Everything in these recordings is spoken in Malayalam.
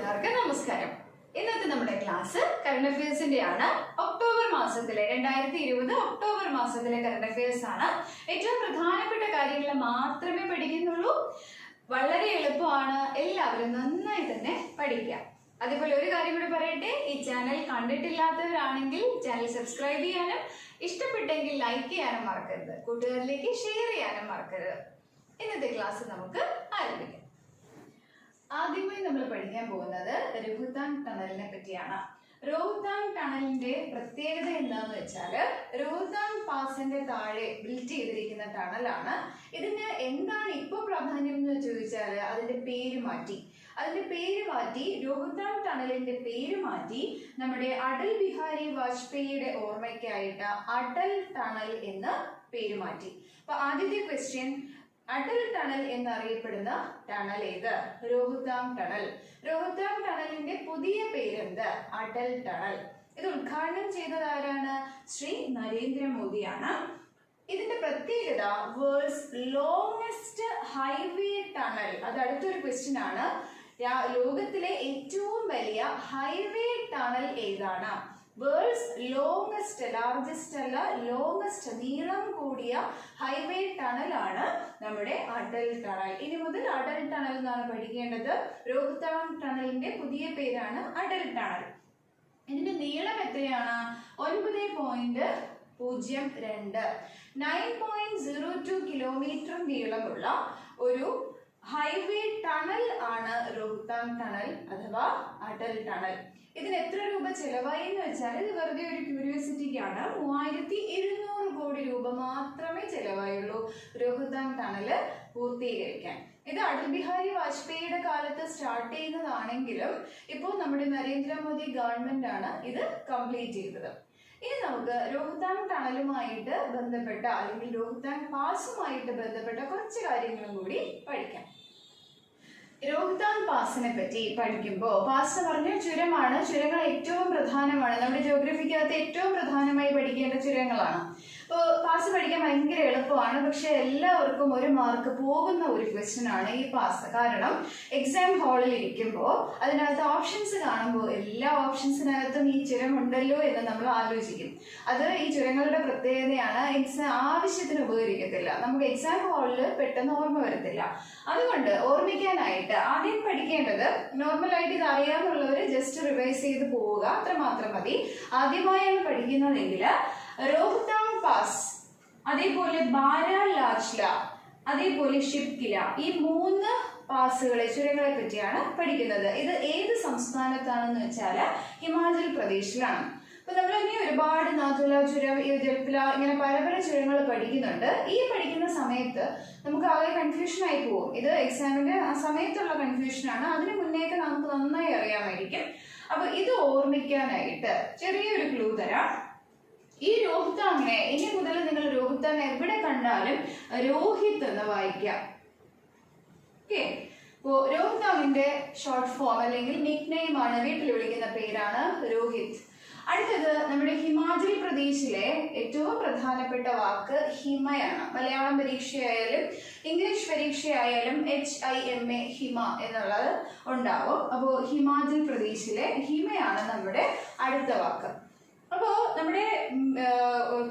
കൂട്ടുകാർക്ക് നമസ്കാരം. ഇന്നത്തെ നമ്മുടെ ക്ലാസ് കറണ്ട് അഫയേഴ്സിന്റെ ആണ്. ഒക്ടോബർ മാസത്തിലെ 2020 ഒക്ടോബർ മാസത്തിലെ കറണ്ട് അഫയേഴ്സ് ആണ്. ഏറ്റവും പ്രധാനപ്പെട്ട കാര്യങ്ങൾ മാത്രമേ പഠിക്കുന്നുള്ളൂ. വളരെ എളുപ്പമാണ്, എല്ലാവരും നന്നായി തന്നെ പഠിക്കാം. അതേപോലെ ഒരു കാര്യം കൂടി പറയട്ടെ, ഈ ചാനൽ കണ്ടിട്ടില്ലാത്തവരാണെങ്കിൽ ചാനൽ സബ്സ്ക്രൈബ് ചെയ്യാനും ഇഷ്ടപ്പെട്ടെങ്കിൽ ലൈക്ക് ചെയ്യാനും മറക്കരുത്, കൂട്ടുകാരിലേക്ക് ഷെയർ ചെയ്യാനും മറക്കരുത്. ഇന്നത്തെ ക്ലാസ് നമുക്ക് ആരംഭിക്കാം. ആദ്യമായി നമ്മൾ പഠിക്കാൻ പോകുന്നത് രോഹ്താങ് ടണലിനെ പറ്റിയാണ്. രോഹ്താങ് ടണലിന്റെ പ്രത്യേകത എന്താന്ന് വെച്ചാൽ രോഹ്താങ് പാസിന്റെ താഴെ ബിൽഡ് ചെയ്തിരിക്കുന്ന ടണലാണ്. ഇതിന് എന്താണ് ഇപ്പോൾ പ്രാധാന്യം എന്ന് ചോദിച്ചാൽ അതിന്റെ പേര് മാറ്റി. രോഹ്താങ് ടണലിന്റെ പേര് മാറ്റി നമ്മുടെ അടൽ ബിഹാരി വാജ്പേയിയുടെ ഓർമ്മയ്ക്കായിട്ട് അടൽ ടണൽ എന്ന് പേര് മാറ്റി. അപ്പൊ ആദ്യത്തെ ക്വസ്റ്റ്യൻ, അടൽ ടണൽ എന്നറിയപ്പെടുന്ന ടണൽ ഏത്? രോഹ്താങ് ടണൽ. രോഹ്താങ് ടണലിന്റെ പുതിയ പേരെന്ത്? അടൽ ടണൽ. ഇത് ഉദ്ഘാടനം ചെയ്തത് ആരാണ്? ശ്രീ നരേന്ദ്രമോദിയാണ്. ഇതിന്റെ പ്രത്യേകത വേൾഡ്സ് ലോങ്സ്റ്റ് ഹൈവേ ടണൽ. അത് അടുത്തൊരു ക്വസ്റ്റ്യൻ ആണ്. ലോകത്തിലെ ഏറ്റവും വലിയ ഹൈവേ ടണൽ ഏതാണ്? വേൾഡ്സ് ലോങ്സ്റ്റ്, ലാർജസ്റ്റ് അല്ല, ലോങ്സ്റ്റ്, നീളം കൂടിയ ഹൈവേ ടണൽ ആണ് നമ്മുടെ അടൽ ടണൽ. ഇനി മുതൽ അടൽ ടണൽ എന്നാണ് പഠിക്കേണ്ടത്. രോഹ്താങ് ടണലിന്റെ പുതിയ പേരാണ് അടൽ ടണൽ. ഇതിന്റെ നീളം എത്രയാണ്? 9.02 9.02 കിലോമീറ്റർ നീളമുള്ള ഒരു ഹൈവേ ടണൽ ആണ് രോഹ്താങ് ടണൽ അഥവാ അടൽ ടണൽ. ഇതിന് എത്ര രൂപ ചെലവായി എന്ന് വെച്ചാൽ ഇത് വെറുതെ ഒരു ക്യൂരിയോസിറ്റിക്കാണ്. 3700 കോടി രൂപ മാത്രമേ ചെലവായുള്ളൂ രോഹ്താങ് ടണല് പൂർത്തീകരിക്കാൻ. ഇത് അടൽ ബിഹാരി വാജ്പേയിയുടെ കാലത്ത് സ്റ്റാർട്ട് ചെയ്യുന്നതാണെങ്കിലും ഇപ്പോൾ നമ്മുടെ നരേന്ദ്രമോദി ഗവൺമെന്റ് ആണ് ഇത് കംപ്ലീറ്റ് ചെയ്തത്. ഇനി നമുക്ക് രോഹ്താങ് ടണലുമായിട്ട് ബന്ധപ്പെട്ട അല്ലെങ്കിൽ രോഹ്താങ് പാസുമായിട്ട് ബന്ധപ്പെട്ട കുറച്ച് കാര്യങ്ങളും കൂടി പഠിക്കാം. രോഹ്താങ് പാസിനെ പറ്റി പഠിക്കുമ്പോൾ, പാസ് എന്ന് പറഞ്ഞാൽ ചുരമാണ്. ചുരങ്ങൾ ഏറ്റവും പ്രധാനമാണ്, നമ്മുടെ ജോഗ്രഫിക്കകത്ത് ഏറ്റവും പ്രധാനമായി പഠിക്കേണ്ട ചുരങ്ങളാണ്. അപ്പോൾ പാസ് പഠിക്കാൻ ഭയങ്കര എളുപ്പമാണ്. പക്ഷെ എല്ലാവർക്കും ഒരു മാർക്ക് പോകുന്ന ഒരു ക്വസ്റ്റ്യൻ ആണ് ഈ പാസ്. കാരണം എക്സാം ഹാളിൽ ഇരിക്കുമ്പോൾ അതിനകത്ത് ഓപ്ഷൻസ് കാണുമ്പോൾ എല്ലാ ഓപ്ഷൻസിനകത്തും ഈ ചുരം ഉണ്ടല്ലോ എന്ന് നമ്മൾ ആലോചിക്കും. അത് ഈ ചുരങ്ങളുടെ പ്രത്യേകതയാണ്. എക്സാം ആവശ്യത്തിന് ഉപകരിക്കത്തില്ല, നമുക്ക് എക്സാം ഹാളിൽ പെട്ടെന്ന് ഓർമ്മ വരത്തില്ല. അതുകൊണ്ട് ഓർമ്മിക്കാനായിട്ട് ആദ്യം പഠിക്കേണ്ടത്, നോർമലായിട്ട് ഇത് അറിയാവുന്നവർ ജസ്റ്റ് റിവൈസ് ചെയ്ത് പോവുക, അത്രമാത്രം മതി. ആദ്യമായാണ് പഠിക്കുന്നതെങ്കിൽ രോഹ്താങ് പാസ്, അതേപോലെ ബാരാലാച്ല, അതേപോലെ ഷിപ്കില, ഈ 3 പാസുകളെ, ചുരങ്ങളെ പറ്റിയാണ് പഠിക്കുന്നത്. ഇത് ഏത് സംസ്ഥാനത്താണെന്ന് വെച്ചാൽ ഹിമാചൽ പ്രദേശിലാണ്. അപ്പൊ നമ്മൾ ഇനി ഒരുപാട് നാഥുല ചുരം, ജൽപില, ഇങ്ങനെ പല പല ചുരങ്ങൾ പഠിക്കുന്നുണ്ട്. ഈ പഠിക്കുന്ന സമയത്ത് നമുക്ക് ആകെ കൺഫ്യൂഷൻ ആയി പോകും. ഇത് എക്സാമിന്റെ ആ സമയത്തുള്ള കൺഫ്യൂഷനാണ്. അതിന് മുന്നേക്ക് നമുക്ക് നന്നായി അറിയാമായിരിക്കും. അപ്പൊ ഇത് ഓർമ്മിക്കാനായിട്ട് ചെറിയൊരു ക്ലൂ തരാം. ഈ രോഹ്താങ്ങിനെ ഇനി മുതൽ നിങ്ങൾ രോഹ്താങ് എവിടെ കണ്ടാലും രോഹിത് എന്ന് വായിക്കാം. ഓക്കെ, അപ്പോ രോഹ്താങ്ങിന്റെ ഷോർട്ട് ഫോം അല്ലെങ്കിൽ നിക് നെയിം ആണ്, വീട്ടിൽ വിളിക്കുന്ന പേരാണ് രോഹിത്. അടുത്തത് നമ്മുടെ ഹിമാചൽ പ്രദേശിലെ ഏറ്റവും പ്രധാനപ്പെട്ട വാക്ക് ഹിമയാണ്. മലയാളം പരീക്ഷയായാലും ഇംഗ്ലീഷ് പരീക്ഷയായാലും HIMA, ഹിമ എന്നുള്ളത് ഉണ്ടാവും. അപ്പോൾ ഹിമാചൽ പ്രദേശിലെ ഹിമയാണ് നമ്മുടെ അടുത്ത വാക്ക്. അപ്പോൾ നമ്മുടെ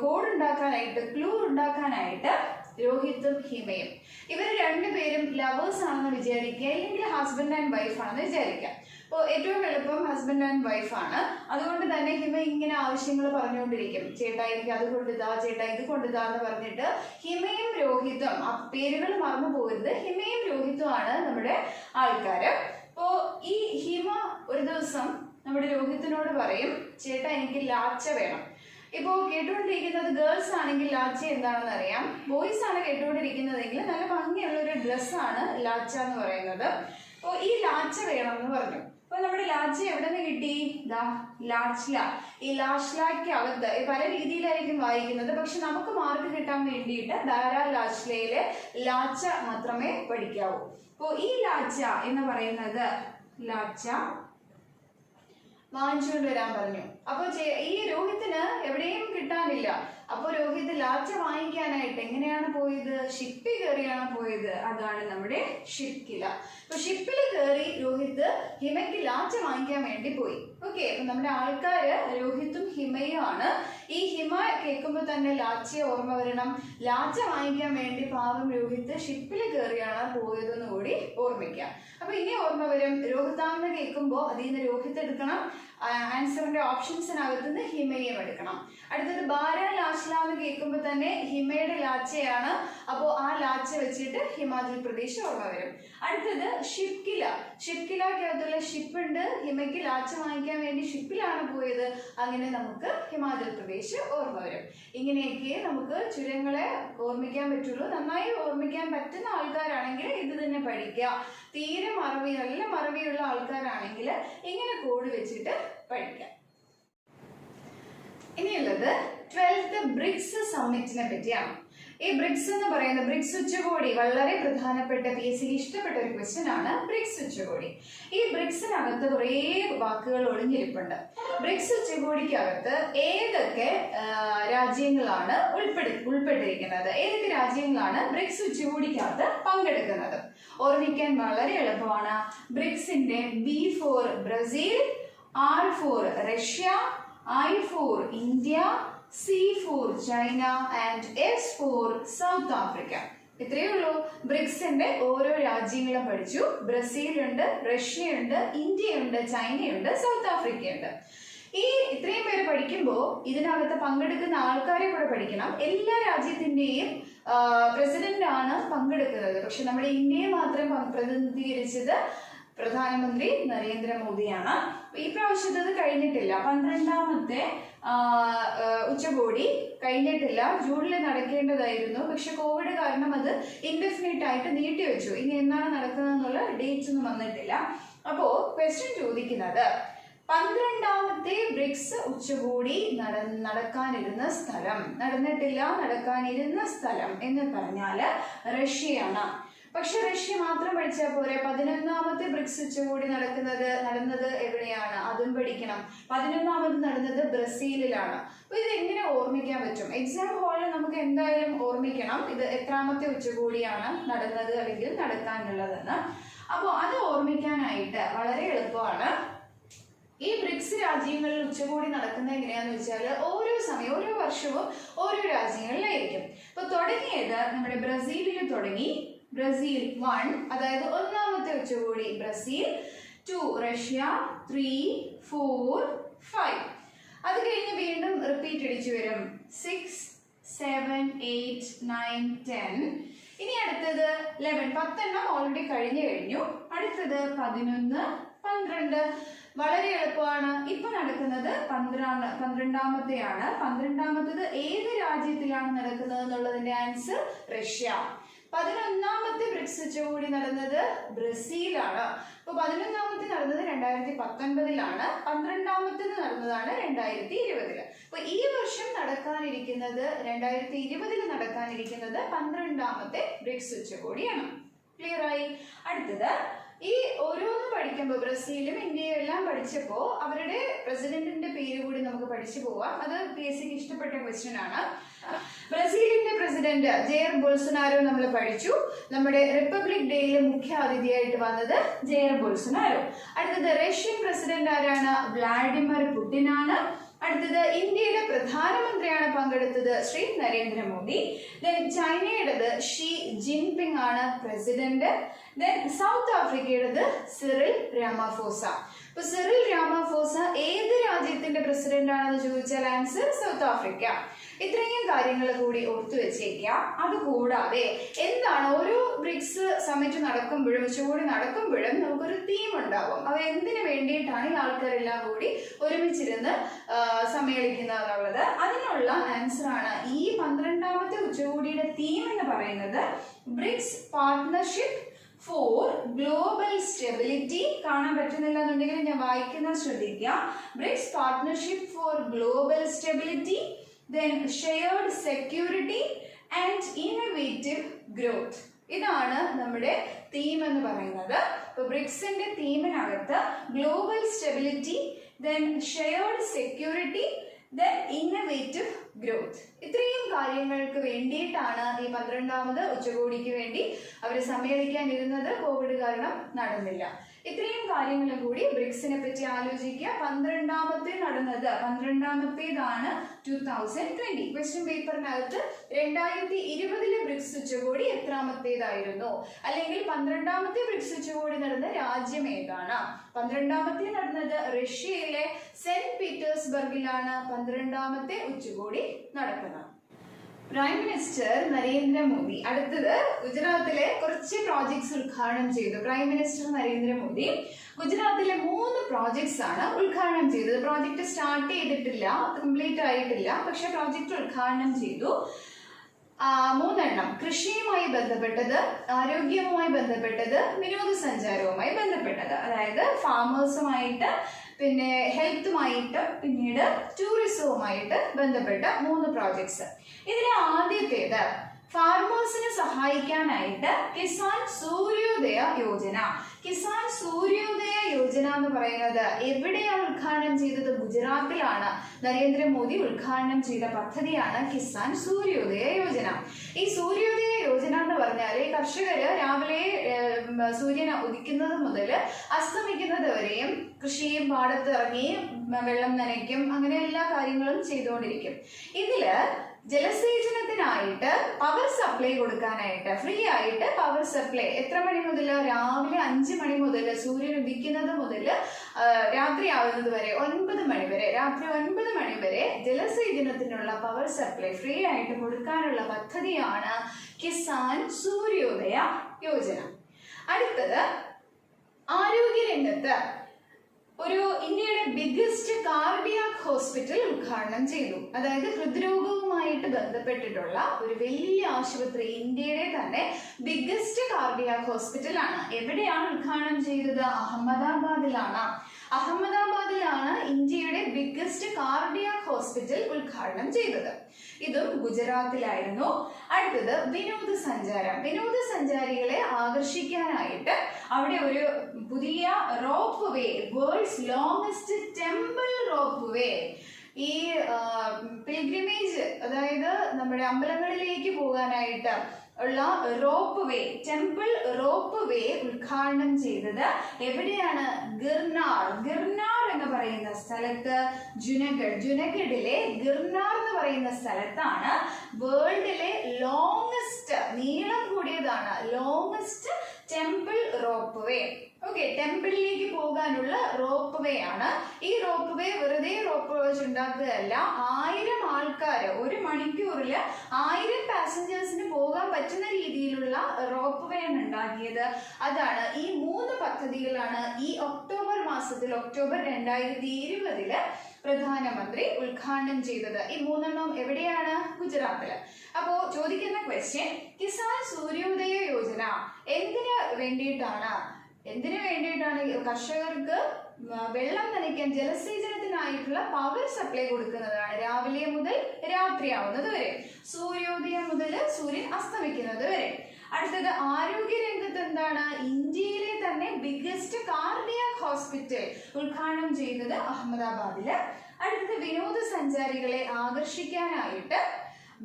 കോഡ് ഉണ്ടാക്കാനായിട്ട്, ക്ലൂ ഉണ്ടാക്കാനായിട്ട് രോഹിത്തും ഹിമയും, ഇവർ രണ്ടുപേരും ലവേഴ്സ് ആണെന്ന് വിചാരിക്കുക, അല്ലെങ്കിൽ ഹസ്ബൻഡ് ആൻഡ് വൈഫ് ആണെന്ന് വിചാരിക്കുക. അപ്പോൾ ഏറ്റവും എളുപ്പം ഹസ്ബൻഡ് ആൻഡ് വൈഫ് ആണ്. അതുകൊണ്ട് തന്നെ ഹിമ ഇങ്ങനെ ആവശ്യങ്ങൾ പറഞ്ഞുകൊണ്ടിരിക്കും. ചേട്ടാ എനിക്ക് അത് കൊണ്ടുതാ, ചേട്ടാ ഇത് കൊണ്ടുതാ എന്ന് പറഞ്ഞിട്ട് ഹിമയും രോഹിത്തും, ആ പേരുകൾ മറന്നു പോകരുത്, ഹിമയും രോഹിത്തും ആണ് നമ്മുടെ ആൾക്കാര്. അപ്പോ ഈ ഹിമ ഒരു ദിവസം നമ്മുടെ രോഹിത്തിനോട് പറയും, ചേട്ടാ എനിക്ക് ലാച്ച വേണം. ഇപ്പോൾ കേട്ടുകൊണ്ടിരിക്കുന്നത് ഗേൾസ് ആണെങ്കിൽ ലാച്ച എന്താണെന്ന് അറിയാം. ബോയ്സ് ആണ് കേട്ടുകൊണ്ടിരിക്കുന്നതെങ്കിൽ നല്ല ഭംഗിയുള്ള ഒരു ഡ്രസ്സാണ് ലാച്ച എന്ന് പറയുന്നത്. അപ്പോൾ ഈ ലാച്ച വേണം എന്ന് പറഞ്ഞു. അപ്പൊ നമ്മുടെ ലാച്ച എവിടെ നിന്ന് കിട്ടി? ലാച്ല. ഈ ലാച്ലയ്ക്ക് അകത്ത് പല രീതിയിലായിരിക്കും വായിക്കുന്നത്. പക്ഷെ നമുക്ക് മാർക്ക് കിട്ടാൻ വേണ്ടിയിട്ട് ബാരാലാച്ലയിലെ ലാച്ച മാത്രമേ പഠിക്കാവൂ. അപ്പോൾ ഈ ലാച്ച എന്ന് പറയുന്നത് ലാച്ച വാങ്ങിച്ചുകൊണ്ട് വരാൻ പറഞ്ഞു. അപ്പൊ ഈ രോഹിത്തിന് എവിടെയും കിട്ടാനില്ല. അപ്പൊ രോഹിത് ലാച്ച വാങ്ങിക്കാനായിട്ട് എങ്ങനെയാണ് പോയത്? ഷിപ്പിൽ കയറിയാണ് പോയത്. അതാണ് നമ്മുടെ ഷിപ്കില. അപ്പൊ ഷിപ്പിൽ കയറി രോഹിത് രോഹിത് ഹിമയ്ക്ക് ലാച്ച വാങ്ങിക്കാൻ വേണ്ടി പോയി. ഓക്കെ, അപ്പൊ നമ്മുടെ ആൾക്കാര് രോഹിത്തും ഹിമയും ആണ്. ഈ ഹിമ കേൾക്കുമ്പോൾ തന്നെ ലാച്ചയെ ഓർമ്മ വരണം. ലാച്ച വാങ്ങിക്കാൻ വേണ്ടി പാവം രോഹിത്ത് ഷിപ്പിൽ കയറിയാണ് പോയതെന്ന് കൂടി ഓർമ്മിക്കാം. അപ്പൊ ഇനി ഓർമ്മ വരും. രോഹിതാന്ന് കേൾക്കുമ്പോൾ അതിൽ നിന്ന് രോഹിത് എടുക്കണം, ആൻസറിന്റെ ഓപ്ഷൻസിനകത്ത് നിന്ന് ഹിമയും എടുക്കണം. അടുത്തത് ബാര ലാസ്ല എന്ന് കേൾക്കുമ്പോൾ തന്നെ ഹിമയുടെ ലാച്ചയാണ്, അപ്പോൾ ആ ലാച്ച വെച്ചിട്ട് ഹിമാചൽ പ്രദേശ് ഓർമ്മ വരും. അടുത്തത് ഷിപ്കില. ഷിപ്കിലക്കകത്തുള്ള ഷിപ്പ് ഉണ്ട്, ഹിമയ്ക്ക് ലാച്ച വാങ്ങിക്കാൻ വേണ്ടി ഷിപ്പിലാണ് പോയത്, അങ്ങനെ നമുക്ക് ഹിമാചൽ പ്രദേശ് ഓർമ്മ വരും. ഇങ്ങനെയൊക്കെ നമുക്ക് ചുരങ്ങളെ ഓർമ്മിക്കാൻ പറ്റുള്ളൂ. നന്നായി ഓർമ്മിക്കാൻ പറ്റുന്ന ആൾക്കാരാണെങ്കിൽ ഇത് തന്നെ പഠിക്കുക. തീരെ നല്ല മറവിയുള്ള ആൾക്കാരാണെങ്കിൽ ഇങ്ങനെ കോഡ് വെച്ചിട്ട് പഠിക്കാം. ഇനിയുള്ളത് 12th ബ്രിക്സ് സമ്മിറ്റിനെ പറ്റിയാണ്. ഈ ബ്രിക്സ് എന്ന് പറയുന്ന ബ്രിക്സ് ഉച്ചകോടി വളരെ പ്രധാനപ്പെട്ട PSC ഇഷ്ടപ്പെട്ട ഒരു ക്വസ്റ്റ്യൻ ആണ്. ബ്രിക്സ് ഉച്ചകോടി, ഈ ബ്രിക്സിനകത്ത് കുറേ വാക്കുകൾ ഒളിഞ്ഞിരിപ്പുണ്ട്. ബ്രിക്സ് ഉച്ചകോടിക്കകത്ത് ഏതൊക്കെ രാജ്യങ്ങളാണ് ഉൾപ്പെട്ടിരിക്കുന്നത്, ഏതൊക്കെ രാജ്യങ്ങളാണ് ബ്രിക്സ് ഉച്ചകോടിക്കകത്ത് പങ്കെടുക്കുന്നത്? ഓർമ്മിക്കാൻ വളരെ എളുപ്പമാണ്. ബ്രിക്സിന്റെ B for Brazil, R for Russia, I for India, C for China and S for south Africa. ഇത്രയേ ഉള്ളൂ. ബ്രിക്സിന്റെ ഓരോ രാജ്യങ്ങളും പഠിച്ചു. ബ്രസീൽ ഉണ്ട്, റഷ്യ ഉണ്ട്, ഇന്ത്യയുണ്ട്, ചൈനയുണ്ട്, സൗത്ത് ആഫ്രിക്കയുണ്ട്. ഈ ഇത്രയും പേര് പഠിക്കുമ്പോൾ ഇതിനകത്ത് പങ്കെടുക്കുന്ന ആൾക്കാരെ കൂടെ പഠിക്കണം. എല്ലാ രാജ്യത്തിന്റെയും പ്രസിഡന്റ് ആണ് പങ്കെടുക്കുന്നത്. പക്ഷെ നമ്മുടെ ഇന്ത്യയെ മാത്രം പ്രതിനിധീകരിച്ചത് പ്രധാനമന്ത്രി നരേന്ദ്രമോദിയാണ്. ഈ പ്രാവശ്യത്തെ അത് കഴിഞ്ഞിട്ടില്ല. 12ാമത്തെ ഉച്ചകോടി കഴിഞ്ഞിട്ടില്ല. ജൂണിൽ നടക്കേണ്ടതായിരുന്നു, പക്ഷെ കോവിഡ് കാരണം അത് ഇൻഡെഫിനിറ്റ് ആയിട്ട് നീട്ടിവെച്ചു. ഇനി എന്നാണ് നടക്കുന്നത് എന്നുള്ള ഡേറ്റ്സ് ഒന്നും വന്നിട്ടില്ല. അപ്പോ ക്വസ്റ്റ്യൻ ചോദിക്കുന്നത് 12ാമത്തെ ബ്രിക്സ് ഉച്ചകോടി നടക്കാനിരുന്ന സ്ഥലം, നടക്കാനിരുന്ന സ്ഥലം എന്ന് പറഞ്ഞാല് റഷ്യയാണ്. പക്ഷെ റഷ്യ മാത്രം പഠിച്ചാൽ പോരെ. 11ാമത്തെ ബ്രിക്സ് ഉച്ചകോടി നടന്നത് എവിടെയാണ്, അതും പഠിക്കണം. 11ാമത് നടന്നത് ബ്രസീലിലാണ്. അപ്പൊ ഇത് എങ്ങനെ ഓർമ്മിക്കാൻ പറ്റും? എക്സാം ഹാളിൽ നമുക്ക് എന്തായാലും ഓർമ്മിക്കണം ഇത് എത്രാമത്തെ ഉച്ചകോടിയാണ് നടന്നത് അല്ലെങ്കിൽ നടക്കാനുള്ളതെന്ന്. അപ്പോൾ അത് ഓർമ്മിക്കാനായിട്ട് വളരെ എളുപ്പമാണ്. ഈ ബ്രിക്സ് രാജ്യങ്ങളിൽ ഉച്ചകോടി നടക്കുന്നത് എങ്ങനെയാന്ന് വെച്ചാൽ ഓരോ വർഷവും ഓരോ രാജ്യങ്ങളിലായിരിക്കും. ഇപ്പൊ തുടങ്ങിയത് നമ്മുടെ ബ്രസീലിൽ തുടങ്ങി. ബ്രസീൽ 1, അതായത് 1ാമത്തെ ഉച്ചകോടി ബ്രസീൽ, 2 റഷ്യ, 3, 4, 5. അത് കഴിഞ്ഞ് വീണ്ടും റിപ്പീറ്റ് അടിച്ചു വരും. 6, 7, 8, 9, 10. ഇനി അടുത്തത് 11. 10 ഓൾറെഡി കഴിഞ്ഞു. അടുത്തത് 11, 12. വളരെ എളുപ്പമാണ്. ഇപ്പൊ നടക്കുന്നത് 12ാമത്തെയാണ്. 12ാമത്തേത് ഏത് രാജ്യത്തിലാണ് നടക്കുന്നത് എന്നുള്ളതിന്റെ ആൻസർ റഷ്യ. 11ാമത്തെ ബ്രിക്സ് ഉച്ചകോടി നടന്നത് ബ്രസീലാണ്. അപ്പൊ 11ാമത്തെ നടന്നത് 2019ലാണ്, 12ാമത്തേത് നടന്നതാണ് 2020. അപ്പൊ ഈ വർഷം നടക്കാനിരിക്കുന്നത് 2020 നടക്കാനിരിക്കുന്നത് 12ാമത്തെ ബ്രിക്സ് ഉച്ചകോടിയാണ്. ക്ലിയർ ആയി? അടുത്തത് ഈ ഓരോന്ന് പഠിക്കുമ്പോൾ ബ്രസീലും ഇന്ത്യയും എല്ലാം പഠിച്ചപ്പോൾ അവരുടെ പ്രസിഡന്റിന്റെ പേര് കൂടി നമുക്ക് പഠിച്ചു പോവാം. അത് PSCക്ക് ഇഷ്ടപ്പെട്ട ക്വസ്റ്റ്യൻ ആണ്. ബ്രസീലിന്റെ പ്രസിഡന്റ് ജെയർ ബോൾസനാരോ നമ്മൾ പഠിച്ചു. നമ്മുടെ റിപ്പബ്ലിക് ഡേയിൽ മുഖ്യ അതിഥിയായിട്ട് വന്നത് ജെയർ ബോൾസനാരോ. അടുത്തത് റഷ്യൻ പ്രസിഡന്റ് ആരാണ്? വ്ളാഡിമിർ പുടിൻ ആണ്. അടുത്തത് ഇന്ത്യയുടെ പ്രധാനമന്ത്രിയാണ് പങ്കെടുത്തത്, ശ്രീ നരേന്ദ്രമോദി. ചൈനയുടേത് ഷി ജിൻപിങ് ആണ് പ്രസിഡന്റ്. South ആഫ്രിക്കയുടേത് Cyril Ramaphosa. അപ്പൊ സിറിൽ രാമാഫോസ ഏത് രാജ്യത്തിന്റെ പ്രസിഡന്റ് ആണെന്ന് ചോദിച്ചാൽ ആൻസർ സൗത്ത് ആഫ്രിക്ക. ഇത്രയും കാര്യങ്ങൾ കൂടി ഓർത്തു വെച്ചേക്കുക. അതുകൂടാതെ എന്താണ് ഓരോ ബ്രിക്സ് സമ്മിറ്റ് നടക്കുമ്പോഴും ഉച്ചകോടി നടക്കുമ്പോഴും നമുക്കൊരു തീം ഉണ്ടാവും. അവ എന്തിനു വേണ്ടിയിട്ടാണ് ഈ ആൾക്കാരെല്ലാം കൂടി ഒരുമിച്ചിരുന്ന് സമ്മേളിക്കുന്നത് എന്നുള്ളത്. അതിനുള്ള ആൻസർ ആണ് ഈ 12ാമത്തെ ഉച്ചകോടിയുടെ തീം എന്ന് പറയുന്നത് BRICS partnership for global stability. കാണാൻ പറ്റുന്നില്ല എന്നുണ്ടെങ്കിൽ ഞാൻ വായിക്കുന്നത് ശ്രദ്ധിക്കുക. BRICS partnership for global stability, then shared security and innovative growth. ഇതാണ് നമ്മുടെ തീം എന്ന് പറയുന്നത്. അപ്പോൾ ബ്രിക്സിന്റെ തീമിനകത്ത് global stability, then shared security, then innovative growth. ഇത്രയും കാര്യങ്ങൾക്ക് വേണ്ടിയിട്ടാണ് ഈ 12ാമത് ഉച്ചകോടിക്ക് വേണ്ടി അവർ സമ്മേളിക്കാനിരുന്നത്. കോവിഡ് കാരണം നടന്നില്ല. ഇത്രയും കാര്യങ്ങളും കൂടി ബ്രിക്സിനെ പറ്റി ആലോചിക്കുക. 12ാമത്തേതാണ് 2020. ക്വസ്റ്റ്യൻ പേപ്പറിനകത്ത് 2020 ബ്രിക്സ് ഉച്ചകോടി എത്രാമത്തേതായിരുന്നു, അല്ലെങ്കിൽ 12ാമത്തെ ബ്രിക്സ് ഉച്ചകോടി നടന്ന രാജ്യം ഏതാണ്? 12ാമത്തെ നടന്നത് റഷ്യയിലെ സെന്റ് പീറ്റേഴ്സ്ബർഗിലാണ് 12ാമത്തെ ഉച്ചകോടി നടക്കുന്നത്. പ്രൈം മിനിസ്റ്റർ നരേന്ദ്രമോദി അടുത്തത് ഗുജറാത്തിലെ കുറച്ച് പ്രോജക്ട്സ് ഉദ്ഘാടനം ചെയ്തു. പ്രൈം മിനിസ്റ്റർ നരേന്ദ്രമോദി ഗുജറാത്തിലെ 3 പ്രോജക്ട്സ് ആണ് ഉദ്ഘാടനം ചെയ്തത്. പ്രോജക്റ്റ് സ്റ്റാർട്ട് ചെയ്തിട്ടില്ല, കംപ്ലീറ്റ് ആയിട്ടില്ല, പക്ഷെ പ്രോജക്റ്റ് ഉദ്ഘാടനം ചെയ്തു. 3 കൃഷിയുമായി ബന്ധപ്പെട്ടത്, ആരോഗ്യവുമായി ബന്ധപ്പെട്ടത്, വിനോദസഞ്ചാരവുമായി ബന്ധപ്പെട്ടത്. അതായത് ഫാമേഴ്സുമായിട്ട്, പിന്നെ ഹെൽത്തുമായിട്ട്, പിന്നീട് ടൂറിസവുമായിട്ട് ബന്ധപ്പെട്ട 3 പ്രോജക്ട്സ്. ഇതിലെ ആദ്യത്തേത് ഫാർമേഴ്സിനെ സഹായിക്കാനായിട്ട് കിസാൻ സൂര്യോദയ യോജന. കിസാൻ സൂര്യോദയ യോജന എന്ന് പറയുന്നത് എവിടെയാണ് ഉദ്ഘാടനം ചെയ്തത്? ഗുജറാത്തിലാണ്. നരേന്ദ്രമോദി ഉദ്ഘാടനം ചെയ്ത പദ്ധതിയാണ് കിസാൻ സൂര്യോദയ യോജന. ഈ സൂര്യോദയ യോജന എന്ന് പറഞ്ഞാൽ കർഷകര് രാവിലെ സൂര്യൻ ഉദിക്കുന്നത് മുതൽ അസ്തമിക്കുന്നത് വരെയും കൃഷിയും പാടത്ത് ഇറങ്ങി വെള്ളം നനയ്ക്കും, അങ്ങനെ എല്ലാ കാര്യങ്ങളും ചെയ്തുകൊണ്ടിരിക്കും. ഇതില് ജലസേചനത്തിനായിട്ട് പവർ സപ്ലൈ കൊടുക്കാനായിട്ട് ഫ്രീ ആയിട്ട് പവർ സപ്ലൈ എത്ര മണി മുതൽ? രാവിലെ 5 മണി മുതൽ, സൂര്യൻ ഉദിക്കുന്നത് മുതൽ രാത്രി ആവുന്നത് വരെ 9 മണി വരെ, രാത്രി 9 മണി വരെ ജലസേചനത്തിനുള്ള പവർ സപ്ലൈ ഫ്രീ ആയിട്ട് കൊടുക്കാനുള്ള പദ്ധതിയാണ് കിസാൻ സൂര്യോദയ യോജന. അടുത്തത് ആരോഗ്യരംഗത്ത് ഒരു ഇന്ത്യയുടെ ബിഗ്ഗസ്റ്റ് കാർഡിയാക് ഹോസ്പിറ്റൽ ഉദ്ഘാടനം ചെയ്തു. അതായത് ഹൃദ്രോഗവുമായിട്ട് ബന്ധപ്പെട്ടിട്ടുള്ള ഒരു വലിയ ആശുപത്രി, ഇന്ത്യയുടെ തന്നെ ബിഗ്ഗസ്റ്റ് കാർഡിയാക് ഹോസ്പിറ്റൽ ആണ്. എവിടെയാണ് ഉദ്ഘാടനം ചെയ്തത്? അഹമ്മദാബാദിലാണ്. അഹമ്മദാബാദിലാണ് ഇന്ത്യയുടെ ബിഗ്ഗസ്റ്റ് കാർഡിയാക് ഹോസ്പിറ്റൽ ഉദ്ഘാടനം ചെയ്തത്. ഇതും ഗുജറാത്തിലായിരുന്നു. അടുത്തത് വിനോദസഞ്ചാരം. വിനോദസഞ്ചാരികളെ ആകർഷിക്കാനായിട്ട് അവിടെ ഒരു പുതിയ rope way, world's longest temple rope way, ഈ പിൽഗ്രിമേജ്, അതായത് നമ്മുടെ അമ്പലങ്ങളിലേക്ക് പോകാനായിട്ട് ഉള്ള rope way, temple rope way ഉദ്ഘാടനം ചെയ്തത് എവിടെയാണ്? ഗിർനാർ എന്ന് പറയുന്ന സ്ഥലത്ത്, ജുനഗഡിലെ ഗിർനാർ എന്ന് പറയുന്ന സ്ഥലത്താണ് വേൾഡിലെ ലോങ്സ്റ്റ്, നീളം കൂടിയതാണ്, longest temple rope way. Okay, ടെമ്പിളിലേക്ക് പോകാനുള്ള റോപ്പ് വേ ആണ്. ഈ റോപ്പ് വേ വെറുതെ റോപ്പ് വെച്ച് ഉണ്ടാക്കുകയല്ല, 1000 ആൾക്കാർ 1 മണിക്കൂറിൽ 1000 പാസഞ്ചേഴ്സിന് പോകാൻ പറ്റുന്ന രീതിയിലുള്ള റോപ്പ് വേ ആണ് ഉണ്ടാക്കിയത്. അതാണ് ഈ 3 പദ്ധതികളാണ് ഈ ഒക്ടോബർ മാസത്തിൽ, ഒക്ടോബർ 2020 പ്രധാനമന്ത്രി ഉദ്ഘാടനം ചെയ്തത്. ഈ 3 എവിടെയാണ്? ഗുജറാത്തില്. അപ്പോ ചോദിക്കുന്ന ക്വസ്റ്റ്യൻ, കിസാൻ സൂര്യോദയ യോജന എന്തിനു വേണ്ടിയിട്ടാണ് കർഷകർക്ക് വെള്ളം നനയ്ക്കാൻ, ജലസേചനത്തിനായിട്ടുള്ള പവർ സപ്ലൈ കൊടുക്കുന്നതാണ്. രാവിലെ മുതൽ രാത്രിയാവുന്നത് വരെ, സൂര്യോദയം മുതൽ സൂര്യൻ അസ്തമിക്കുന്നത് വരെ. അടുത്തത് ആരോഗ്യ രംഗത്ത് എന്താണ്? ഇന്ത്യയിലെ തന്നെ ബിഗ്ഗസ്റ്റ് കാർഡിയാക് ഹോസ്പിറ്റൽ ഉദ്ഘാടനം ചെയ്തത് അഹമ്മദാബാദില്. അടുത്തത് വിനോദസഞ്ചാരികളെ ആകർഷിക്കാനായിട്ട്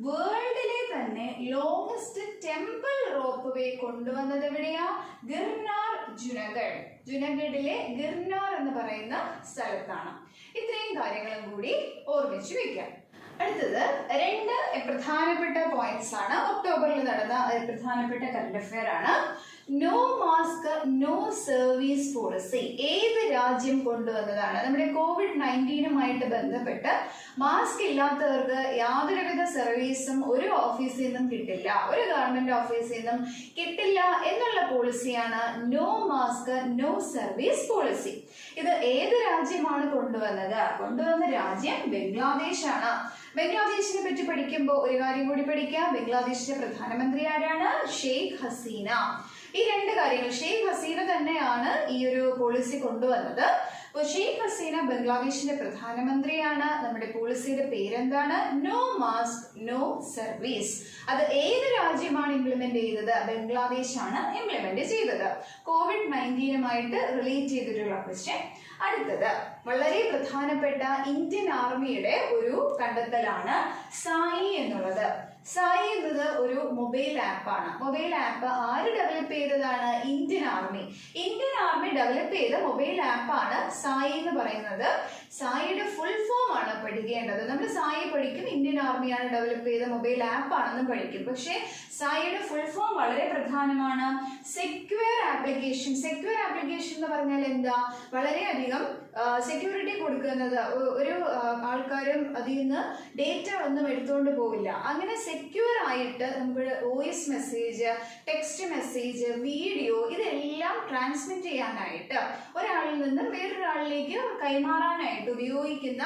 വേൾഡിലെ തന്നെ ലോങ്സ്റ്റ് ടെമ്പിൾ റോപ്പ് വേ കൊണ്ടുവന്നത് എവിടെയാ? ഗിർനാർ, ജുനഗഡിലെ ഗിർനാർ എന്ന് പറയുന്ന സ്ഥലത്താണ്. ഇത്രയും കാര്യങ്ങളും കൂടി ഓർമ്മിച്ചു വെക്കാം. അടുത്തത് 2 പ്രധാനപ്പെട്ട പോയിന്റ്സ് ആണ്. ഒക്ടോബറിൽ നടന്ന പ്രധാനപ്പെട്ട കറണ്ട് അഫെയർ ആണ്. No mask no service policy ഏത് രാജ്യം കൊണ്ടുവന്നതാണ്? നമ്മുടെ COVID-19 ബന്ധപ്പെട്ട് മാസ്ക് ഇല്ലാത്തവർക്ക് യാതൊരുവിധ സർവീസും ഒരു ഓഫീസിൽ നിന്നും കിട്ടില്ല, ഒരു ഗവൺമെന്റ് ഓഫീസിൽ നിന്നും കിട്ടില്ല എന്നുള്ള പോളിസിയാണ് no mask no service policy. ഇത് ഏത് രാജ്യമാണ് കൊണ്ടുവന്ന രാജ്യം ബംഗ്ലാദേശ് ആണ്. ബംഗ്ലാദേശിനെ പറ്റി പഠിക്കുമ്പോൾ ഒരു കാര്യം കൂടി പഠിക്കാം. ബംഗ്ലാദേശിന്റെ പ്രധാനമന്ത്രി ആരാണ്? ഷെയ്ഖ് ഹസീന. ഈ 2 കാര്യങ്ങൾ, ഷെയ്ഖ് ഹസീന തന്നെയാണ് ഈ ഒരു പോളിസി കൊണ്ടുവന്നത്. അപ്പോൾ ഷെയ്ഖ് ഹസീന ബംഗ്ലാദേശിന്റെ പ്രധാനമന്ത്രിയാണ്. നമ്മുടെ പോളിസിയുടെ പേരെന്താണ്? No mask no service. അത് ഏത് രാജ്യമാണ് ഇംപ്ലിമെന്റ് ചെയ്തത്? ബംഗ്ലാദേശ് ആണ് ഇംപ്ലിമെന്റ് ചെയ്തത്. COVID-19 റിലേറ്റ് ചെയ്തിട്ടുള്ള ക്വസ്റ്റ്യൻ. അടുത്തത് വളരെ പ്രധാനപ്പെട്ട ഇന്ത്യൻ ആർമിയുടെ ഒരു കണ്ടെത്തലാണ് സായി എന്നുള്ളത്. സായി എന്നത് ഒരു മൊബൈൽ ആപ്പാണ്. മൊബൈൽ ആപ്പ് ആര് ഡെവലപ്പ് ചെയ്തതാണ്? Indian army. Indian army develop ചെയ്ത മൊബൈൽ ആപ്പാണ് സായി എന്ന് പറയുന്നത്. സായിയുടെ ഫുൾ ഫോം ആണ് പഠിക്കേണ്ടത്. നമ്മൾ സായി പഠിക്കും, ഇന്ത്യൻ ആർമിയാണ് ഡെവലപ്പ് ചെയ്ത മൊബൈൽ ആപ്പ് ആണെന്നും പഠിക്കും. പക്ഷേ സായിയുടെ ഫുൾ ഫോം വളരെ പ്രധാനമാണ്. Secure application. സെക്യൂർ ആപ്ലിക്കേഷൻ എന്ന് പറഞ്ഞാൽ എന്താ? വളരെയധികം സെക്യൂരിറ്റി കൊടുക്കുന്നത്. ഒരു ആൾക്കാരും അതിൽ നിന്ന് ഡേറ്റ ഒന്നും എടുത്തുകൊണ്ട് പോവില്ല. അങ്ങനെ സെക്യൂർ ആയിട്ട് നമുക്ക് voice message, text message, video ഇതെല്ലാം ട്രാൻസ്മിറ്റ് ചെയ്യാനായിട്ട്, ഒരാളിൽ നിന്ന് വേറൊരാളിലേക്ക് കൈമാറാനായിട്ട് ഉപയോഗിക്കുന്ന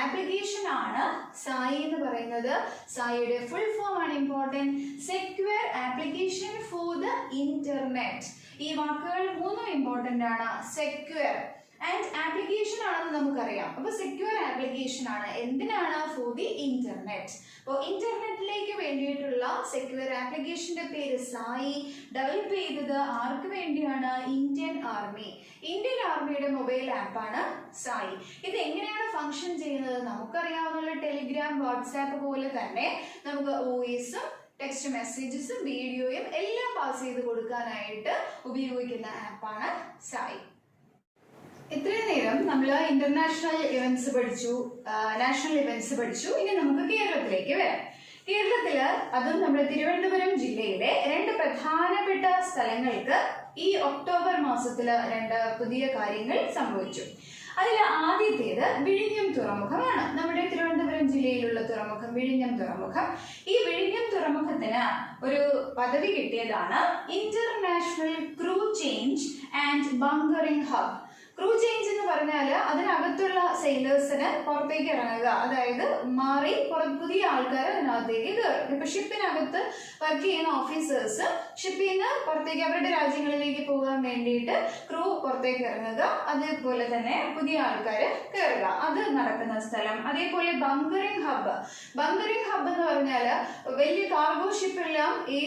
ആപ്ലിക്കേഷൻ ആണ് സായി എന്ന് പറയുന്നത്. സായിയുടെ ഫുൾ ഫോം ആണ് important. Secure application for the internet. ഈ വാക്കുകൾ മൂന്നും ഇമ്പോർട്ടൻ്റ് ആണ്. സെക്യൂർ ആൻഡ് ആപ്ലിക്കേഷൻ ആണെന്ന് നമുക്കറിയാം. അപ്പൊ സെക്യൂർ ആപ്ലിക്കേഷൻ ആണ്. എന്തിനാണ്? For the internet. അപ്പോൾ ഇന്റർനെറ്റിലേക്ക് വേണ്ടിയിട്ടുള്ള സെക്യൂർ ആപ്ലിക്കേഷന്റെ പേര് സായി. ഡെവലപ്പ് ചെയ്തത് ആർക്ക് വേണ്ടിയാണ്? Indian army. ഇന്ത്യൻ ആർമിയുടെ മൊബൈൽ ആപ്പാണ് സായി. ഇത് എങ്ങനെയാണ് ഫംഗ്ഷൻ ചെയ്യുന്നത്? നമുക്കറിയാവുന്ന ടെലിഗ്രാം, വാട്സാപ്പ് പോലെ തന്നെ നമുക്ക് വോയിസും ടെക്സ്റ്റ് മെസ്സേജസും വീഡിയോയും എല്ലാം പാസ് ചെയ്ത് കൊടുക്കാനായിട്ട് ഉപയോഗിക്കുന്ന ആപ്പാണ് സായി. ഇത്രയും നേരം നമ്മൾ ഇന്റർനാഷണൽ ഇവന്റ്സ് പഠിച്ചു, നാഷണൽ ഇവന്റ്സ് പഠിച്ചു. ഇനി നമുക്ക് കേരളത്തിലേക്ക് വരാം. കേരളത്തില്, അതും നമ്മുടെ തിരുവനന്തപുരം ജില്ലയിലെ 2 പ്രധാനപ്പെട്ട സ്ഥലങ്ങൾക്ക് ഈ ഒക്ടോബർ മാസത്തില് 2 പുതിയ കാര്യങ്ങൾ സംഭവിച്ചു. അതിൽ ആദ്യത്തേത് വിഴിഞ്ഞം തുറമുഖമാണ്. നമ്മുടെ തിരുവനന്തപുരം ജില്ലയിലുള്ള തുറമുഖം വിഴിഞ്ഞം തുറമുഖം. ഈ വിഴിഞ്ഞം തുറമുഖത്തിന് ഒരു പദവി കിട്ടിയതാണ് international crew change and bunkering hub. Crew change എന്ന് പറഞ്ഞാൽ അതിനകത്തുള്ള സെയിലേഴ്സിന് പുറത്തേക്ക് ഇറങ്ങുക, അതായത് മാറി പുതിയ ആൾക്കാർ അതിനകത്തേക്ക് കയറും. ഇപ്പൊ ഷിപ്പിനകത്ത് വർക്ക് ചെയ്യുന്ന ഓഫീസേഴ്സ് ഷിപ്പിൽ നിന്ന് പുറത്തേക്ക് അവരുടെ രാജ്യങ്ങളിലേക്ക് പോകാൻ വേണ്ടിയിട്ട് ക്രൂ പുറത്തേക്ക് ഇറങ്ങുക, അതേപോലെ തന്നെ പുതിയ ആൾക്കാർ കയറുക, അത് നടക്കുന്ന സ്ഥലം. അതേപോലെ ബങ്കറിംഗ് ഹബ്ബ്. ബങ്കറിംഗ് ഹബ്ബ് എന്ന് പറഞ്ഞാൽ വലിയ കാർഗോ ഷിപ്പെല്ലാം ഈ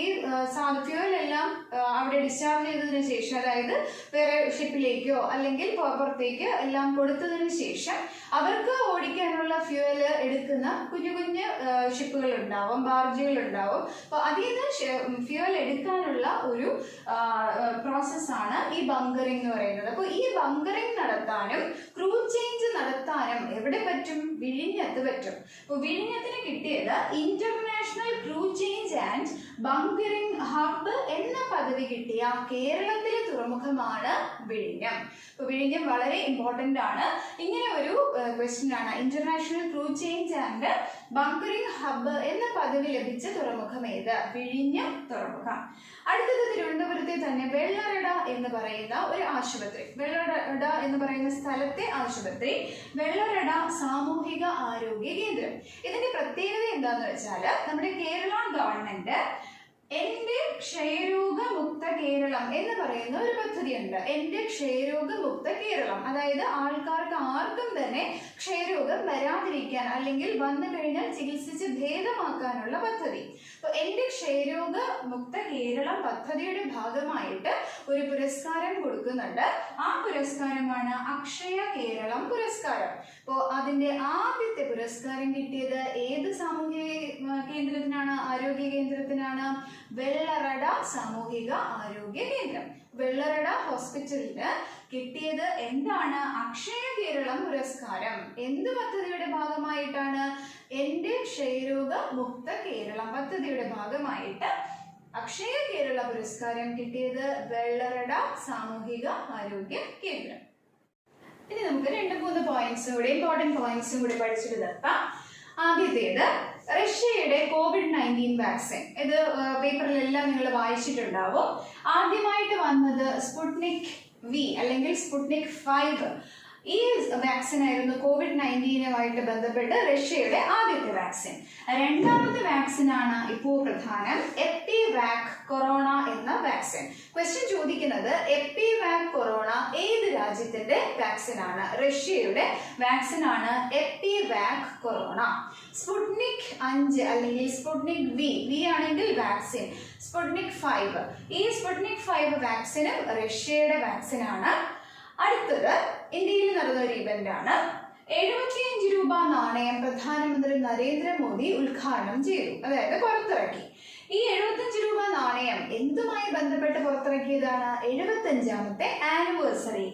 ഫ്യൂവൽ എല്ലാം അവിടെ ഡിസ്ചാർജ് ചെയ്തതിനു ശേഷം, അതായത് വേറെ ഷിപ്പിലേക്കോ അല്ലെങ്കിൽ പുറത്തേക്ക് എല്ലാം കൊടുത്തതിന് ശേഷം അവർക്ക് ഓടിക്കാനുള്ള ഫ്യൂവൽ എടുക്കുന്ന കുഞ്ഞു കുഞ്ഞു ഷിപ്പുകൾ ഉണ്ടാവും, ബാർജുകൾ ഉണ്ടാവും. അപ്പൊ അതിൽ നിന്ന് ഫ്യൂവൽ എടുക്കാനുള്ള ഒരു പ്രോസസ്സാണ് ഈ ബങ്കറിംഗ് എന്ന് പറയുന്നത്. അപ്പൊ ഈ ബങ്കറിംഗ് നടത്താനും ക്രൂ ചേഞ്ച് നടത്താനും എവിടെ പറ്റും? വിഴിഞ്ഞത്ത് പറ്റും. അപ്പൊ വിഴിഞ്ഞത്തിന് കിട്ടിയത് international crew change and bunkering hub എന്ന പദവി കിട്ടിയ കേരളത്തിലെ തുറമുഖമാണ് വിഴിഞ്ഞം. അപ്പൊ വിഴിഞ്ഞം വളരെ ഇമ്പോർട്ടന്റ് ആണ്. ഇങ്ങനെ ഒരു ക്വസ്റ്റ്യൻ ആണ്. International crew change and bunkering hub എന്ന പദവി ലഭിച്ച തുറമുഖം ഏത്? വിഴിഞ്ഞം തുറമുഖം. അടുത്തത് തിരുവനന്തപുരത്തെ തന്നെ വെള്ളറട എന്ന് പറയുന്ന ഒരു ആശുപത്രി. വെള്ളറട എന്ന് പറയുന്ന സ്ഥലത്തെ ആശുപത്രി വെള്ളറട സാമൂഹിക ആരോഗ്യ കേന്ദ്രം. ഇതിന്റെ പ്രത്യേകത എന്താന്ന് വെച്ചാൽ, നമ്മുടെ കേരള ഗവൺമെന്റ് എന്റെ ക്ഷയരോഗമുക്ത കേരളം എന്ന് പറയുന്ന ഒരു പദ്ധതിയുണ്ട്. എന്റെ ക്ഷയരോഗമുക്ത കേരളം, അതായത് ആൾക്കാർക്ക് ആർക്കും തന്നെ ക്ഷയരോഗം വരാതിരിക്കാൻ അല്ലെങ്കിൽ വന്നു കഴിഞ്ഞാൽ ചികിത്സിച്ച് ഭേദമാക്കാനുള്ള പദ്ധതി. അപ്പൊ എന്റെ ക്ഷയരോഗമുക്ത കേരളം പദ്ധതിയുടെ ഭാഗമായിട്ട് ഒരു പുരസ്കാരം കൊടുക്കുന്നുണ്ട്. ആ പുരസ്കാരമാണ് അക്ഷയ കേരളം പുരസ്കാരം. അപ്പോൾ അതിന്റെ ആദ്യത്തെ പുരസ്കാരം കിട്ടിയത് ഏത് സാമൂഹിക കേന്ദ്രത്തിനാണ്? ആരോഗ്യ കേന്ദ്രത്തിനാണ്. വെള്ളറട സാമൂഹിക ആരോഗ്യ കേന്ദ്രം. വെള്ളറട ഹോസ്പിറ്റലിന് കിട്ടിയത് എന്താണ്? അക്ഷയ കേരളം പുരസ്കാരം. എന്ത് പദ്ധതിയുടെ ഭാഗമായിട്ടാണ്? എന്റെ ക്ഷയരോഗ മുക്ത കേരളം പദ്ധതിയുടെ ഭാഗമായിട്ട് അക്ഷയ കേരള പുരസ്കാരം കിട്ടിയത് വെള്ളറട സാമൂഹിക ആരോഗ്യ കേന്ദ്രം. ഇനി നമുക്ക് 2-3 പോയിന്റ്സും കൂടി, ഇമ്പോർട്ടന്റ് പോയിന്റ്സും കൂടി പഠിച്ചിട്ട് നിർത്താം. ആദ്യത്തേത് റഷ്യയുടെ COVID-19 വാക്സിൻ. ഇത് പേപ്പറിലെല്ലാം നിങ്ങൾ വായിച്ചിട്ടുണ്ടാവും. ആദ്യമായിട്ട് വന്നത് സ്പുട്നിക് വി അല്ലെങ്കിൽ സ്പുട്നിക് 5. ഈ വാക്സിൻ ആയിരുന്നു COVID-19 ബന്ധപ്പെട്ട് റഷ്യയുടെ ആദ്യത്തെ വാക്സിൻ. രണ്ടാമത്തെ വാക്സിൻ ആണ് ഇപ്പോൾ പ്രധാനം, എപ്പിവാക് കൊറോണ എന്ന വാക്സിൻ. ക്വസ്റ്റ്യൻ ചോദിക്കുന്നത് എപ്പിവാക് കൊറോണ ഏത് രാജ്യത്തിന്റെ വാക്സിൻ ആണ്? റഷ്യയുടെ വാക്സിൻ ആണ് എപ്പിവാക് കൊറോണ. സ്പുട്നിക് 5 അല്ലെങ്കിൽ സ്പുട്നിക് വി ആണെങ്കിൽ വാക്സിൻ. സ്പുട്നിക് 5, ഈ സ്പുട്നിക് 5 വാക്സിനും റഷ്യയുടെ വാക്സിൻ ആണ്. അടുത്തത് ഇന്ത്യയിൽ നടന്ന ഒരു ഇവന്റ് ആണ്. 75 രൂപ നാണയം പ്രധാനമന്ത്രി നരേന്ദ്രമോദി ഉദ്ഘാടനം ചെയ്തു, അതായത് പുറത്തിറക്കി. ഈ 75 രൂപ നാണയം എന്തുമായി ബന്ധപ്പെട്ട് പുറത്തിറക്കിയതാണ്? 75ാമത്തെ anniversary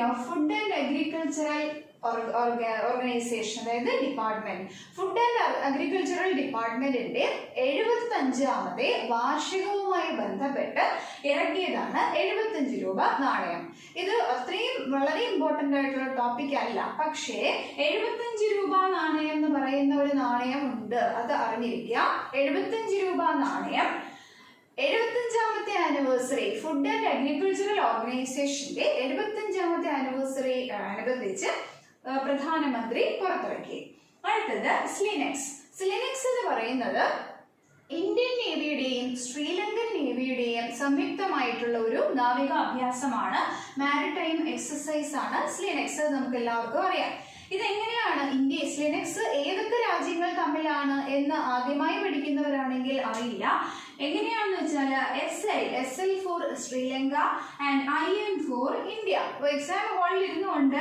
of food and agricultural organisation, അതായത് ഡിപ്പാർട്ട്മെന്റ്, ഫുഡ് ആൻഡ് അഗ്രികൾച്ചറൽ ഡിപ്പാർട്ട്മെന്റിന്റെ 75ാമത്തെ വാർഷികവുമായി ബന്ധപ്പെട്ട് ഇറക്കിയതാണ് 75 രൂപ നാണയം. ഇത് അത്രയും വളരെ ഇമ്പോർട്ടന്റ് ആയിട്ടുള്ള ടോപ്പിക് അല്ല, പക്ഷേ 75 രൂപ നാണയം എന്ന് പറയുന്ന ഒരു നാണയം ഉണ്ട്, അത് അറിഞ്ഞിരിക്കുക. 75 രൂപ നാണയം 75ാമത്തെ ആനിവേഴ്സറി ഫുഡ് ആൻഡ് അഗ്രികൾച്ചറൽ ഓർഗനൈസേഷന്റെ 75ാമത്തെ ആനിവേഴ്സറി അനുബന്ധിച്ച് പ്രധാനമന്ത്രി പുറത്തിറക്കി. അടുത്തത് സ്ലിനെക്സ് എന്ന് പറയുന്നത് ഇന്ത്യൻ നേവിയുടെയും ശ്രീലങ്കൻ നേവിയുടെയും സംയുക്തമായിട്ടുള്ള ഒരു നാവിക അഭ്യാസമാണ്, മാരിടൈം എക്സസൈസ് ആണ് സ്ലിനെക്സ്. നമുക്ക് എല്ലാവർക്കും അറിയാം. ഇതെങ്ങനെയാണ് സ്ലിനെക്സ് ഏതൊക്കെ രാജ്യങ്ങൾ തമ്മിലാണ് എന്ന് ആദ്യമായി പഠിക്കുന്നവരാണെങ്കിൽ അറിയില്ല. എങ്ങനെയാണെന്ന് വെച്ചാൽ SL for Sri Lanka and IN for India. Exam ഹാളിൽ ഇരുന്നുകൊണ്ട്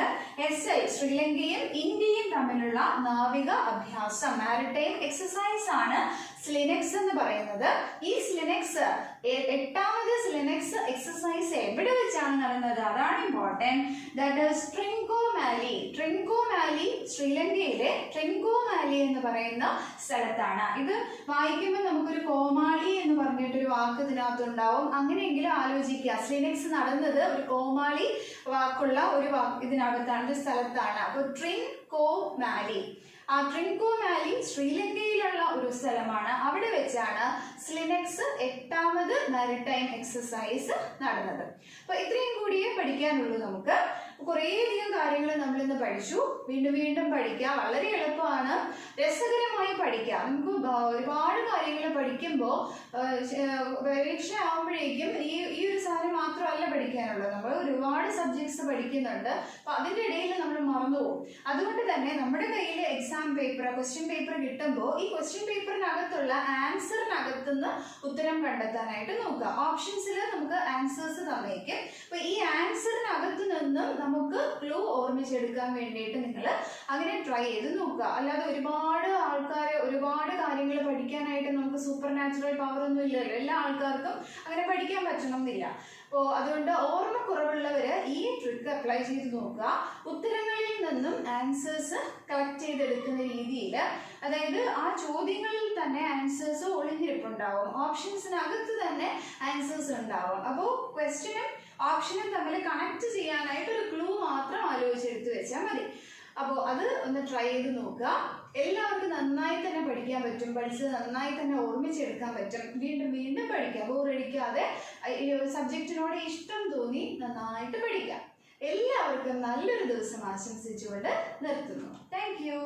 SL ശ്രീലങ്കയും ഇന്ത്യയും തമ്മിലുള്ള നാവിക അഭ്യാസം, മാരിടൈം എക്സസൈസ് ആണ് സ്ലിനെക്സ് എന്ന് പറയുന്നത്. ഈ സ്ലിനെക്സ് 8ാമത് സ്ലിനെക്സ് എക്സസൈസ് എവിടെ വെച്ചാണ് നടന്നത്? അതാണ് ഇമ്പോർട്ടന്റ്. ദാറ്റ് ഈസ് ട്രിങ്കോമാലി ശ്രീലങ്കയിലെ ട്രിങ്കോമാലി എന്ന് പറയുന്ന സ്ഥലത്താണ്. ഇത് വായിക്കുമ്പോൾ നമുക്കൊരു കോമാളി എന്ന് പറഞ്ഞിട്ടൊരു വാക്ക് ഇതിനകത്തുണ്ടാവും. അങ്ങനെയെങ്കിലും ആലോചിക്കുക, സ്ലിനെക്സ് നടന്നത് ഒരു കോമാളി വാക്കുള്ള ഒരു ഇതിനകത്താണ്, ഒരു സ്ഥലത്താണ്. അപ്പോൾ ട്രിങ്കോമാലി, ആ ട്രിങ്കോമാലി ശ്രീലങ്കയിലുള്ള ഒരു സ്ഥലമാണ്. അവിടെ വെച്ചാണ് സ്ലിനെക്സ് 8ാമത് മാരിടൈം എക്സസൈസ് നടന്നത്. അപ്പൊ ഇത്രയും കൂടിയേ പഠിക്കാനുള്ളൂ. നമുക്ക് കുറേയധികം കാര്യങ്ങൾ നമ്മൾ ഇന്ന് പഠിച്ചു. വീണ്ടും പഠിക്കാം, വളരെ എളുപ്പമാണ്, രസകരമായി പഠിക്കാം. നമുക്ക് ഒരുപാട് കാര്യങ്ങൾ പഠിക്കുമ്പോൾ പരീക്ഷ ആവുമ്പോഴേക്കും ഈ ഒരു സാധനം മാത്രമല്ല പഠിക്കാനുള്ളത്. നമ്മൾ ഒരുപാട് സബ്ജക്ട്സ് പഠിക്കുന്നുണ്ട്. അപ്പൊ അതിൻ്റെ ഇടയിൽ നമ്മൾ മറന്നുപോകും. അതുകൊണ്ട് തന്നെ നമ്മുടെ കയ്യിൽ ക്വസ്റ്റ്യൻ പേപ്പർ കിട്ടുമ്പോൾ ഈ ക്വസ്റ്റ്യൻ പേപ്പറിനകത്തുള്ള ആൻസറിനകത്തുനിന്ന് ഉത്തരം കണ്ടെത്താനായിട്ട് നോക്കുക. ഓപ്ഷൻസിൽ നമുക്ക് ആൻസേഴ്സ് തന്നേക്കും. അപ്പൊ ഈ ആൻസറിനകത്ത് നിന്നും നമുക്ക് ക്ലൂ ഓർമ്മിച്ചെടുക്കാൻ വേണ്ടിയിട്ട് നിങ്ങൾ അങ്ങനെ ട്രൈ ചെയ്ത് നോക്കുക. അല്ലാതെ ഒരുപാട് കാര്യങ്ങൾ പഠിക്കാനായിട്ട് നമുക്ക് സൂപ്പർ നാച്ചുറൽ പവർ ഒന്നും ഇല്ലല്ലോ. എല്ലാ ആൾക്കാർക്കും അങ്ങനെ പഠിക്കാൻ പറ്റണമെന്നില്ല. അപ്പോൾ അതുകൊണ്ട് ഓർമ്മക്കുറവുള്ളവര് ഈ ട്രിക്ക് അപ്ലൈ ചെയ്ത് നോക്കുക. ഉത്തരങ്ങളിൽ നിന്നും ആൻസേഴ്സ് കളക്ട് ചെയ്തെടുക്കുന്ന രീതിയിൽ, അതായത് ആ ചോദ്യങ്ങളിൽ തന്നെ ആൻസേഴ്സ് ഒളിഞ്ഞിരിപ്പുണ്ടാവും, ഓപ്ഷൻസിനകത്ത് തന്നെ ആൻസേഴ്സ് ഉണ്ടാവും. അപ്പോൾ ക്വസ്റ്റ്യനും ഓപ്ഷനും തമ്മിൽ കണക്ട് ചെയ്യാനായിട്ട് ഒരു ക്ലൂ മാത്രം ആലോചിച്ചെടുത്ത് വെച്ചാൽ മതി. അപ്പോൾ അത് ഒന്ന് ട്രൈ ചെയ്ത് നോക്കുക. എല്ലാവർക്കും നന്നായി തന്നെ പഠിക്കാൻ പറ്റും, പഠിച്ചത് നന്നായി തന്നെ ഓർമ്മിച്ചെടുക്കാൻ പറ്റും. വീണ്ടും പഠിക്കാം, ബോറടിക്കാതെ ഈ ഒരു സബ്ജക്റ്റിനോട് ഇഷ്ടം തോന്നി നന്നായിട്ട് പഠിക്കാം. എല്ലാവർക്കും നല്ലൊരു ദിവസം ആശംസിച്ചുകൊണ്ട് നിർത്തുന്നു. Thank you.